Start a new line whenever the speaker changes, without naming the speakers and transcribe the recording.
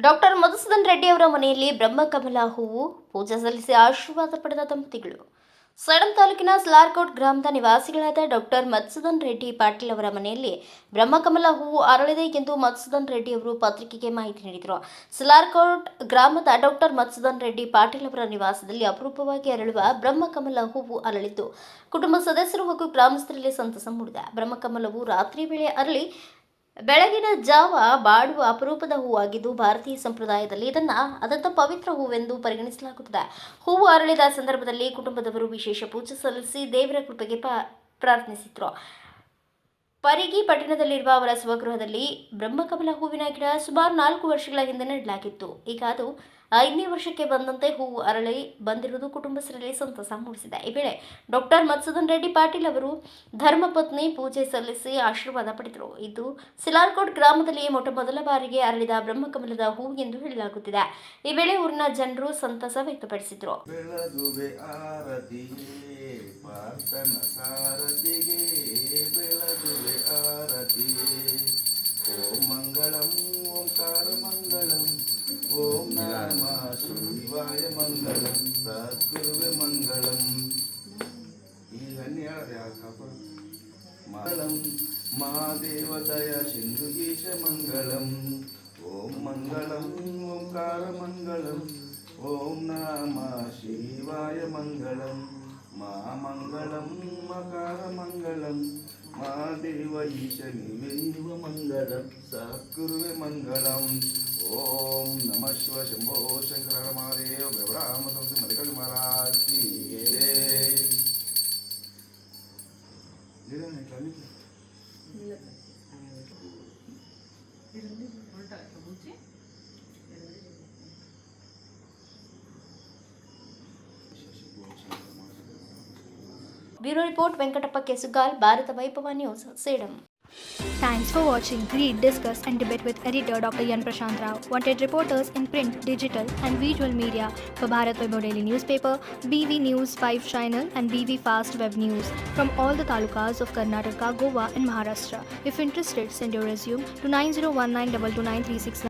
Doctor Madhusudan Reddy ಅವರ ಮನೆಯಲ್ಲಿ ಬ್ರಹ್ಮಕಮಲ ಹೂವು ಪೂಜೆ ಸಲ್ಲಿಸಿ ಆಶೀರ್ವಾದ ಪಡೆದ ದಂಪತಿಗಳು. ಸೇಡಂ ತಾಲೂಕಿನ ಸ್ಲಾರ್ಕೋಟ್ ಗ್ರಾಮದ ನಿವಾಸಿಗಳಾದ ಡಾಕ್ಟರ್ ಮಧುಸೂದನ್ ರೆಡ್ಡಿ ಪಾಟೀಲ್ ಅವರ ಮನೆಯಲ್ಲಿ ಬ್ರಹ್ಮಕಮಲ ಹೂವು ಅರಳಿದೆ ಎಂದು ಮಧುಸೂದನ್ ರೆಡ್ಡಿ ಅವರು ಪತ್ರಿಕೆಗೆ ಮಾಹಿತಿ ನೀಡಿದರು. ಸ್ಲಾರ್ಕೋಟ್ ಗ್ರಾಮದ ಡಾಕ್ಟರ್ ಮಧುಸೂದನ್ ರೆಡ್ಡಿ ಪಾಟೀಲ್ ಅವರ ನಿವಾಸದಲ್ಲಿ ಅಪರೂಪವಾಗಿ ಅರಳುವ ಬ್ರಹ್ಮಕಮಲ ಹೂವು ಅರಳಿದ್ದು ಕುಟುಂಬ ಸದಸ್ಯರು ಹಾಗೂ ಗ್ರಾಮಸ್ಥರಲ್ಲಿ ಸಂತಸ ಮೂಡಿದೆ. ಬ್ರಹ್ಮಕಮಲವು ರಾತ್ರಿ ವೇಳೆ ಅರಳಿ ಬೆಳಗಿನ ಜಾವ ಬಾಡುವ ಅಪರೂಪದ ಹೂವಾಗಿದ್ದು ಭಾರತೀಯ ಸಂಪ್ರದಾಯದಲ್ಲಿ ಅದಂತ ಪವಿತ್ರ ಹೂವೆಂದು ಪರಿಗಣಿಸಲಾಗುತ್ತದೆ. ಹೂವು ಅರಳಿದ ಸಂದರ್ಭದಲ್ಲಿ ಕುಟುಂಬದವರು ವಿಶೇಷ ಪೂಜೆ ಸಲ್ಲಿಸಿ ದೇವರ ಕೃಪೆಗೆ ಪ್ರಾರ್ಥಿಸಿದರು. ಪರಿಗಿ ಪಟ್ಟಣದಲ್ಲಿರುವ ಅವರ ಸ್ವಗೃಹದಲ್ಲಿ ಬ್ರಹ್ಮಕಮಲ ಹೂವಿನ ಗಿಡ ಸುಮಾರು 4 ವರ್ಷಗಳ ಹಿಂದೆ ನೆಡಲಾಗಿತ್ತು. ಈಗ ಅದು 5ನೇ ವರ್ಷಕ್ಕೆ ಬಂದಂತೆ ಹೂವು ಅರಳಿ ಬಂದಿರುವುದು ಕುಟುಂಬಸ್ಥರಲ್ಲಿ ಸಂತಸ ಮೂಡಿಸಿದೆ. ಈ ವೇಳೆ ಡಾಕ್ಟರ್ ಮಧುಸೂದನ್ ರೆಡ್ಡಿ ಪಾಟೀಲ್ ಅವರು ಧರ್ಮಪತ್ನಿ ಪೂಜೆ ಸಲ್ಲಿಸಿ ಆಶೀರ್ವಾದ ಪಡೆದರು. ಇದು ಸಿಲಾರ್ಕೋಟ್ ಗ್ರಾಮದಲ್ಲಿ ಮೊದಲ ಬಾರಿಗೆ ಅರಳಿದ ಬ್ರಹ್ಮಕಮಲದ ಹೂವು ಎಂದು ಹೇಳಲಾಗುತ್ತಿದೆ. ಈ ವೇಳೆ ಊರಿನ ಜನರು ಸಂತಸ ವ್ಯಕ್ತಪಡಿಸಿದರು.
ಓಂ ನಮಃ ಶಿವಾಯ ಮಂಗಳಂ ಸದ್ಗುರುವೆ ಮಂಗಳಂ. ಈಗ ಮಂಗಳಂ ಮಹಾದೇವದಯ ಸಿಂಧುಗೀಶ ಮಂಗಳಂ. ಓಂ ಮಂಗಳಂ ಓಂಕಾರ ಮಂಗಳಂ. ಓಂ ನಮಃ ಶಿವಾಯ ಮಂಗಳಂ ಮಹಾಮಂಗಳಂ ಮಕಾರ ಮಂಗಳಂ. ಮಹಾದೇವ ಈಶ ನೀವೇವ ಮಂಗಳಂ ಸದ್ಗುರುವೆ ಮಂಗಳಂ. ಓಂ ನಮಃ ಶಿವ ಶಂಭೋ ಶಂಕರ ಮಹಾದೇವ ಗೌರಾಮ ಸಂಸ್ಥೆ ಮಲ್ಲಿಕಾರ್ಜುನ ಮಹಾರಾಜ್ ಕಿ ಜೈ.
ಬ್ಯೂರೋ ರಿಪೋರ್ಟ್ ವೆಂಕಟಪ್ಪ ಕೆಸುಗಾಲ್, ಭಾರತ ವೈಭವ news, Sedam.
Thanks for watching. Read, discuss and debate with editor Dr. Yan Prashant Rao. Wanted reporters in print, digital and visual media for Bharat Vaibhav Daily Newspaper, BV News 5 Channel and BV Fast Web News from all the talukas of Karnataka, Goa and Maharashtra. If interested, send your resume to 9019229369.